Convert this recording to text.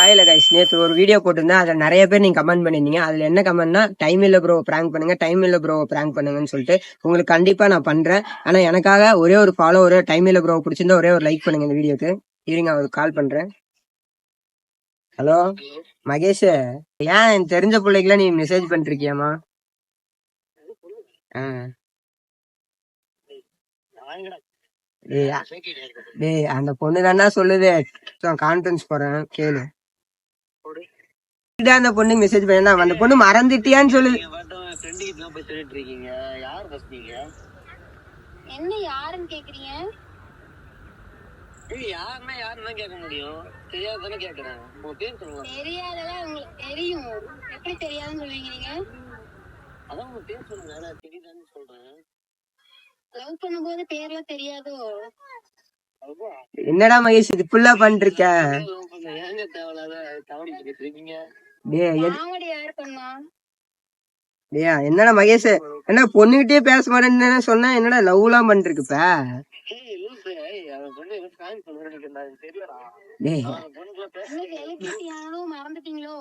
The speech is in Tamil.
ஹாய்ல கைஸ், நேற்று ஒரு வீடியோ போட்டிருந்தேன். அதில் நிறைய பேர் நீங்கள் கமெண்ட் பண்ணியிருந்தீங்க. அதில் என்ன கமெண்ட்னா, டைம் இல்லை ப்ரோ ப்ராங்க் பண்ணுங்க, டைம் இல்லை ப்ரோ ப்ராங்க் பண்ணுங்கன்னு சொல்லிட்டு உங்களுக்கு கண்டிப்பாக நான் பண்ணுறேன். ஆனால் எனக்காக ஒரே ஒரு ஃபாலோவர் டைம் இல்லை ப்ரோ பிடிச்சிருந்தா ஒரே ஒரு லைக் பண்ணுங்க இந்த வீடியோக்கு. இருங்க, அவருக்கு கால் பண்ணுறேன். ஹலோ மகேஷ், ஏன் எனக்கு தெரிஞ்ச பிள்ளைக்கெல்லாம் நீ மெசேஜ் பண்ணிருக்கியாமா? ஆ டேய், அந்த பொண்ணு தானே சொல்லுது, கான்ஃபரன்ஸ் போறேன் கேளு. அந்த பொண்ணு மெசேஜ் பண்ணா, அந்த பொண்ணு மறந்துட்டியான்னு சொல்லுது. என்ன யாருன்னு கேக்குறீங்க? தெரியாதெல்லாம் உங்களுக்கு தெரியும். எப்படி தெரியாதுன்னு சொல்லுவீங்க நீங்க? லவ் பண்ணும்போது பேர்லாம் தெரியாதோ? என்னடா மகேஷ் இது ஃபுல்லா பண்ணிருக்க? காமெடி யார் பண்ணா? என்னடா மகேஷ், என்ன பொண்ணுகிட்டே பேச மாட்டேன்னு சொன்னா, என்னடா லவ் எல்லாம் பண்ணிருக்கு இப்ப? மறந்துட்டீங்களோ?